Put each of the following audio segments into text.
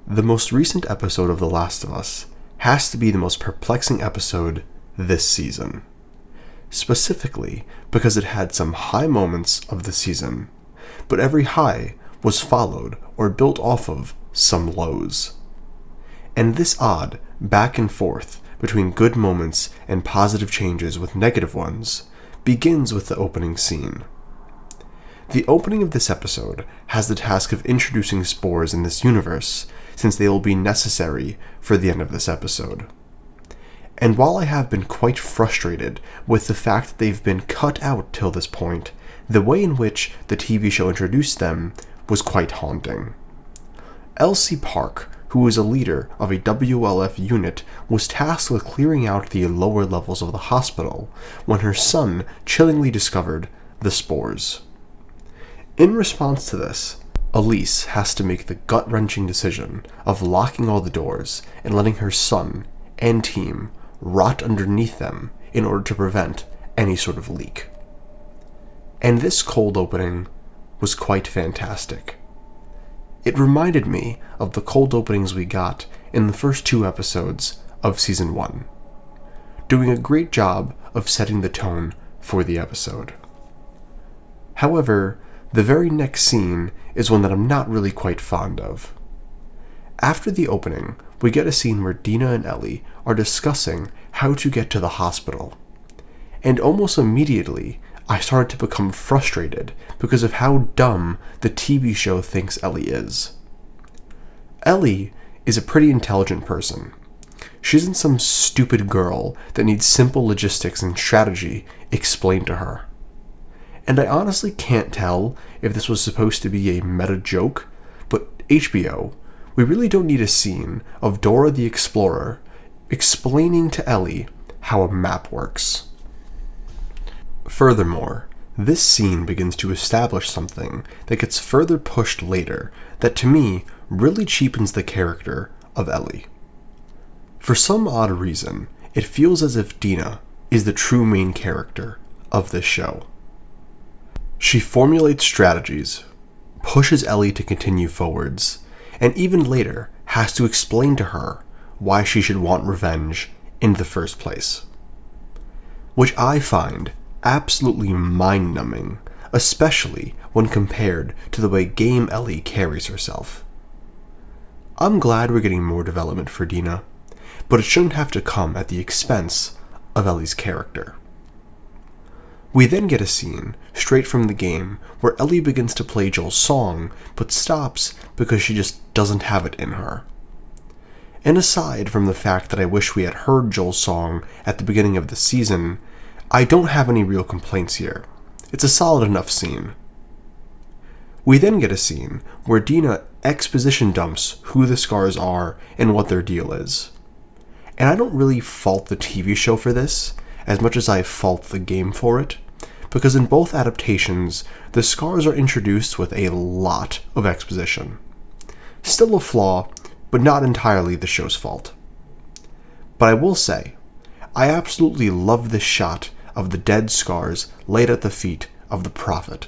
The most recent episode of The Last of Us has to be the most perplexing episode this season. Specifically because it had some high moments of the season, but every high was followed or built off of some lows. And this odd back and forth between good moments and positive changes with negative ones begins with the opening scene. The opening of this episode has the task of introducing spores in this universe, since they will be necessary for the end of this episode. And while I have been quite frustrated with the fact that they've been cut out till this point, the way in which the TV show introduced them was quite haunting. Elsie Park, who was a leader of a WLF unit, was tasked with clearing out the lower levels of the hospital when her son chillingly discovered the spores. In response to this, Elise has to make the gut-wrenching decision of locking all the doors and letting her son and team rot underneath them in order to prevent any sort of leak. And this cold opening was quite fantastic. It reminded me of the cold openings we got in the first 2 episodes of Season 1, doing a great job of setting the tone for the episode. However, the very next scene is one that I'm not really quite fond of. After the opening, we get a scene where Dina and Ellie are discussing how to get to the hospital. And almost immediately, I started to become frustrated because of how dumb the TV show thinks Ellie is. Ellie is a pretty intelligent person. She isn't some stupid girl that needs simple logistics and strategy explained to her. And I honestly can't tell if this was supposed to be a meta joke, but HBO, we really don't need a scene of Dora the Explorer explaining to Ellie how a map works. Furthermore, this scene begins to establish something that gets further pushed later that to me really cheapens the character of Ellie. For some odd reason, it feels as if Dina is the true main character of this show. She formulates strategies, pushes Ellie to continue forwards, and even later has to explain to her why she should want revenge in the first place. Which I find absolutely mind-numbing, especially when compared to the way Game Ellie carries herself. I'm glad we're getting more development for Dina, but it shouldn't have to come at the expense of Ellie's character. We then get a scene, straight from the game, where Ellie begins to play Joel's song, but stops because she just doesn't have it in her. And aside from the fact that I wish we had heard Joel's song at the beginning of the season, I don't have any real complaints here. It's a solid enough scene. We then get a scene where Dina exposition dumps who the Scars are and what their deal is. And I don't really fault the TV show for this, as much as I fault the game for it, because in both adaptations, the Scars are introduced with a lot of exposition. Still a flaw, but not entirely the show's fault. But I will say, I absolutely love this shot of the dead Scars laid at the feet of the Prophet.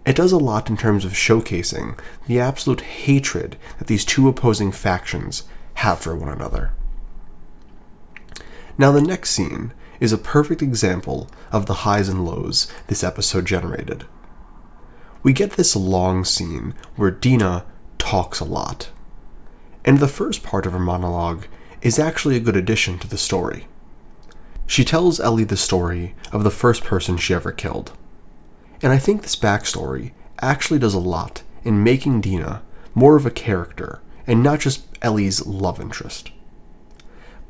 It does a lot in terms of showcasing the absolute hatred that these two opposing factions have for one another. Now the next scene is a perfect example of the highs and lows this episode generated. We get this long scene where Dina talks a lot, and the first part of her monologue is actually a good addition to the story. She tells Ellie the story of the first person she ever killed, and I think this backstory actually does a lot in making Dina more of a character and not just Ellie's love interest.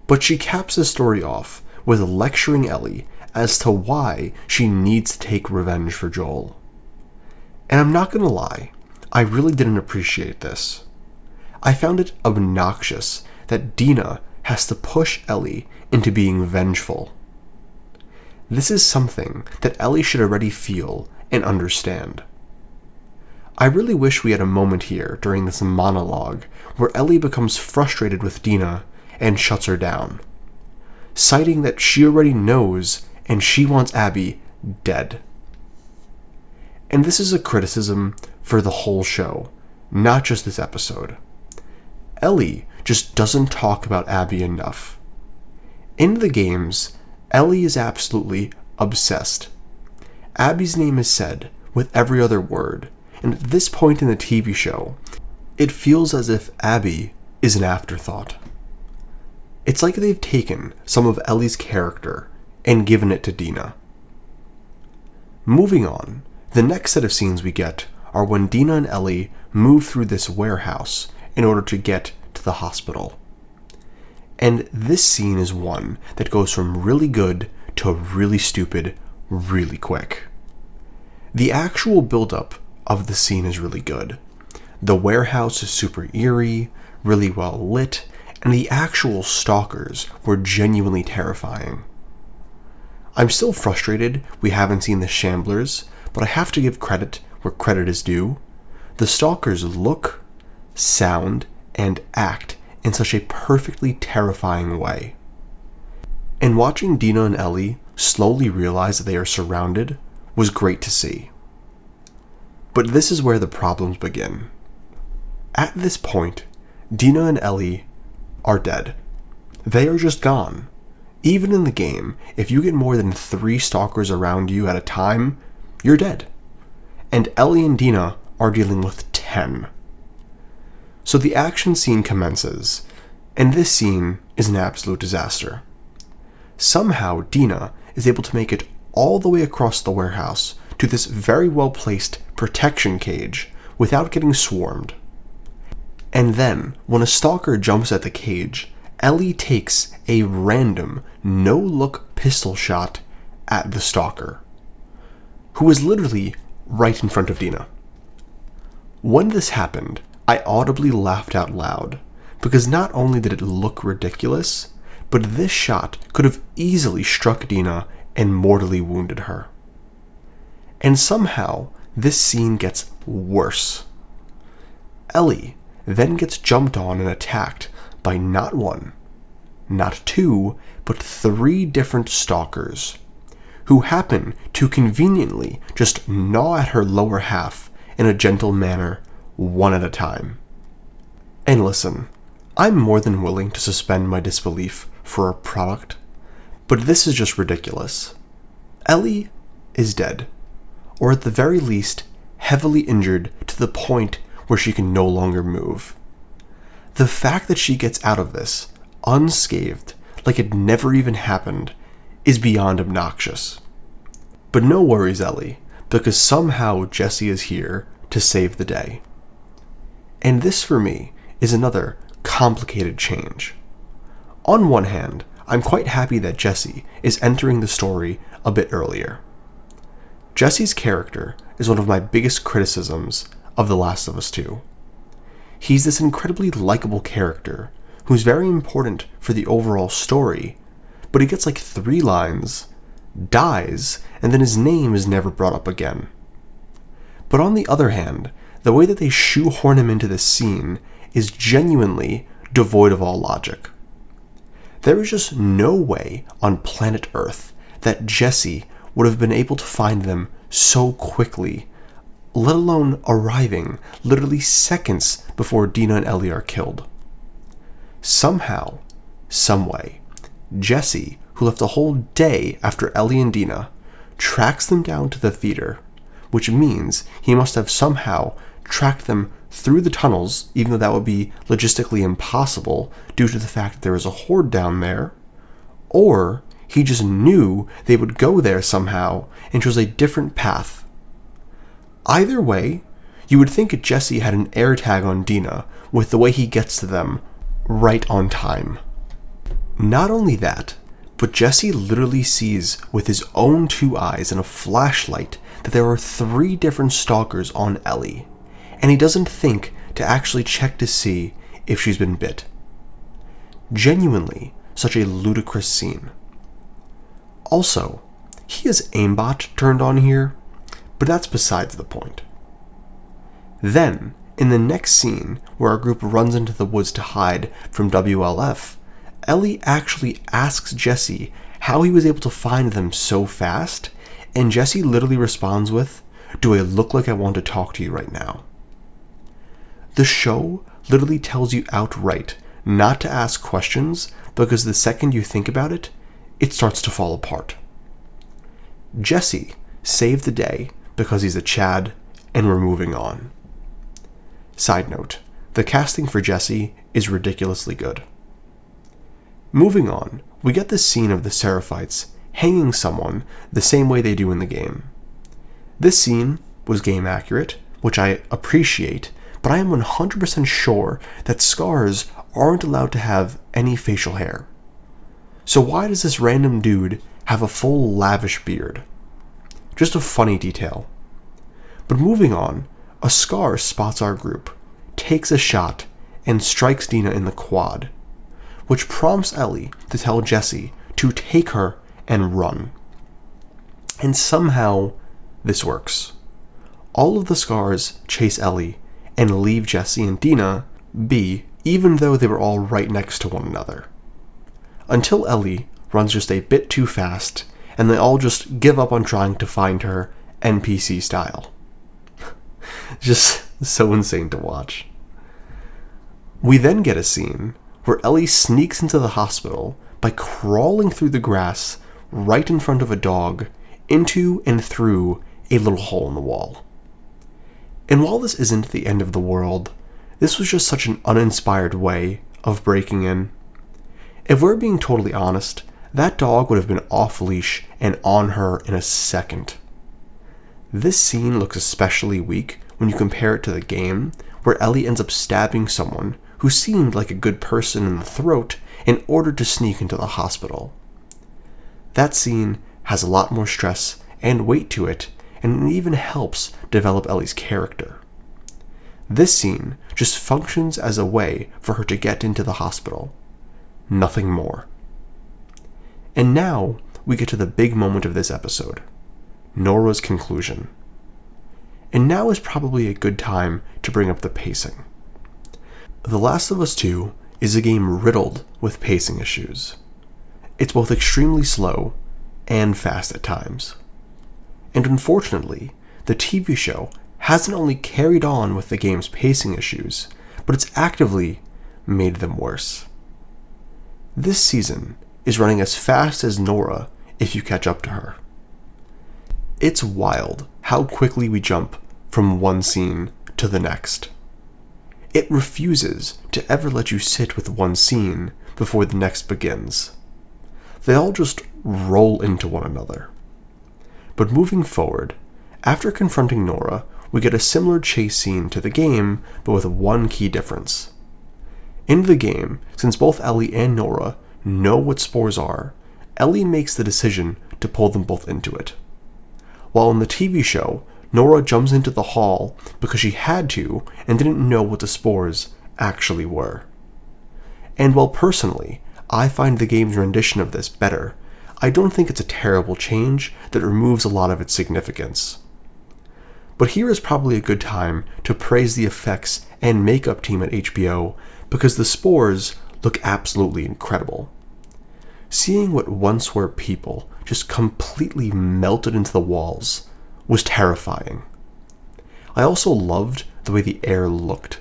But she caps the story off with lecturing Ellie as to why she needs to take revenge for Joel. And I'm not gonna lie, I really didn't appreciate this. I found it obnoxious that Dina has to push Ellie into being vengeful. This is something that Ellie should already feel and understand. I really wish we had a moment here during this monologue where Ellie becomes frustrated with Dina and shuts her down, citing that she already knows and she wants Abby dead. And this is a criticism for the whole show, not just this episode. Ellie just doesn't talk about Abby enough. In the games, Ellie is absolutely obsessed. Abby's name is said with every other word, and at this point in the TV show, it feels as if Abby is an afterthought. It's like they've taken some of Ellie's character and given it to Dina. Moving on, the next set of scenes we get are when Dina and Ellie move through this warehouse in order to get to the hospital. And this scene is one that goes from really good to really stupid really quick. The actual build-up of the scene is really good. The warehouse is super eerie, really well lit, and the actual stalkers were genuinely terrifying. I'm still frustrated we haven't seen the Shamblers, but I have to give credit where credit is due. The stalkers look, sound, and act in such a perfectly terrifying way. And watching Dina and Ellie slowly realize that they are surrounded was great to see. But this is where the problems begin. At this point, Dina and Ellie are dead. They are just gone. Even in the game, if you get more than 3 stalkers around you at a time, you're dead. And Ellie and Dina are dealing with 10. So the action scene commences, and this scene is an absolute disaster. Somehow Dina is able to make it all the way across the warehouse to this very well-placed protection cage without getting swarmed. And then, when a stalker jumps at the cage, Ellie takes a random, no-look pistol shot at the stalker, who is literally right in front of Dina. When this happened, I audibly laughed out loud, because not only did it look ridiculous, but this shot could have easily struck Dina and mortally wounded her. And somehow, this scene gets worse. Ellie then gets jumped on and attacked by not 1, not 2, but 3 different stalkers, who happen to conveniently just gnaw at her lower half in a gentle manner, one at a time. And listen, I'm more than willing to suspend my disbelief for a product, but this is just ridiculous. Ellie is dead, or at the very least, heavily injured to the point where she can no longer move. The fact that she gets out of this unscathed, like it never even happened, is beyond obnoxious. But no worries, Ellie, because somehow Jesse is here to save the day. And this, for me, is another complicated change. On one hand, I'm quite happy that Jesse is entering the story a bit earlier. Jesse's character is one of my biggest criticisms of The Last of Us 2. He's this incredibly likable character who's very important for the overall story, but he gets like 3 lines, dies, and then his name is never brought up again. But on the other hand, the way that they shoehorn him into this scene is genuinely devoid of all logic. There is just no way on planet Earth that Jesse would have been able to find them so quickly, let alone arriving literally seconds before Dina and Ellie are killed. Somehow, someway, Jesse, who left a whole day after Ellie and Dina, tracks them down to the theater, which means he must have somehow tracked them through the tunnels, even though that would be logistically impossible due to the fact that there is a horde down there, or he just knew they would go there somehow and chose a different path. Either way, you would think Jesse had an AirTag on Dina with the way he gets to them right on time. Not only that, but Jesse literally sees with his own 2 eyes and a flashlight that there are 3 different stalkers on Ellie, and he doesn't think to actually check to see if she's been bit. Genuinely, such a ludicrous scene. Also, he has aimbot turned on here, but that's besides the point. Then, in the next scene, where our group runs into the woods to hide from WLF, Ellie actually asks Jesse how he was able to find them so fast, and Jesse literally responds with, "Do I look like I want to talk to you right now?" The show literally tells you outright not to ask questions because the second you think about it, it starts to fall apart. Jesse saved the day because he's a Chad and we're moving on. Side note, the casting for Jesse is ridiculously good. Moving on, we get this scene of the Seraphites hanging someone the same way they do in the game. This scene was game accurate, which I appreciate, but I am 100% sure that scars aren't allowed to have any facial hair. So why does this random dude have a full lavish beard? Just a funny detail. But moving on, a scar spots our group, takes a shot, and strikes Dina in the quad, which prompts Ellie to tell Jesse to take her and run. And somehow, this works. All of the scars chase Ellie and leave Jesse and Dina be, even though they were all right next to one another. Until Ellie runs just a bit too fast, and they all just give up on trying to find her, NPC style. Just so insane to watch. We then get a scene where Ellie sneaks into the hospital by crawling through the grass right in front of a dog into and through a little hole in the wall. And while this isn't the end of the world, this was just such an uninspired way of breaking in. If we're being totally honest, that dog would have been off leash and on her in a second. This scene looks especially weak when you compare it to the game, where Ellie ends up stabbing someone who seemed like a good person in the throat in order to sneak into the hospital. That scene has a lot more stress and weight to it, and it even helps develop Ellie's character. This scene just functions as a way for her to get into the hospital. Nothing more. And now we get to the big moment of this episode, Nora's conclusion. And now is probably a good time to bring up the pacing. The Last of Us 2 is a game riddled with pacing issues. It's both extremely slow and fast at times. And unfortunately, the TV show hasn't only carried on with the game's pacing issues, but it's actively made them worse. This season is running as fast as Nora if you catch up to her. It's wild how quickly we jump from one scene to the next. It refuses to ever let you sit with one scene before the next begins. They all just roll into one another. But moving forward, after confronting Nora, we get a similar chase scene to the game, but with one key difference. In the game, since both Ellie and Nora know what spores are, Ellie makes the decision to pull them both into it. While in the TV show, Nora jumps into the hall because she had to and didn't know what the spores actually were. And while personally, I find the game's rendition of this better, I don't think it's a terrible change that removes a lot of its significance. But here is probably a good time to praise the effects and makeup team at HBO because the spores look absolutely incredible. Seeing what once were people just completely melted into the walls was terrifying. I also loved the way the air looked.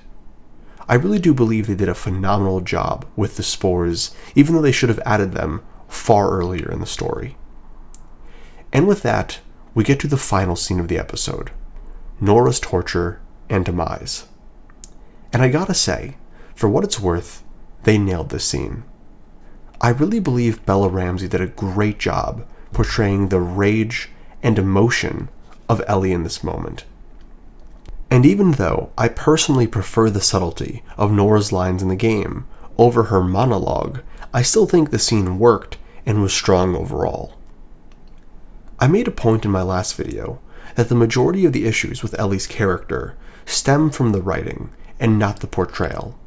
I really do believe they did a phenomenal job with the spores, even though they should have added them far earlier in the story. And with that, we get to the final scene of the episode, Nora's torture and demise. And I gotta say, for what it's worth, they nailed this scene. I really believe Bella Ramsey did a great job portraying the rage and emotion of Ellie in this moment. And even though I personally prefer the subtlety of Nora's lines in the game over her monologue, I still think the scene worked and was strong overall. I made a point in my last video that the majority of the issues with Ellie's character stem from the writing and not the portrayal.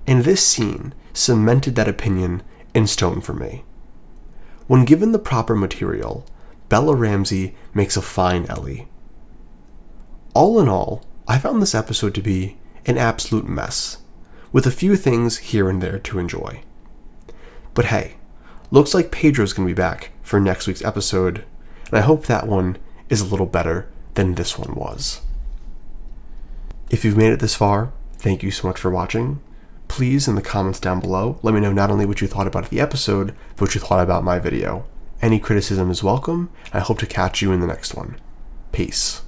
And this scene cemented that opinion in stone for me. When given the proper material, Bella Ramsey makes a fine Ellie. All in all, I found this episode to be an absolute mess, with a few things here and there to enjoy. But hey, looks like Pedro's going to be back for next week's episode, and I hope that one is a little better than this one was. If you've made it this far, Thank you so much for watching. Please, in the comments down below, let me know not only what you thought about the episode, but what you thought about my video. Any criticism is welcome. I hope to catch you in the next one. Peace.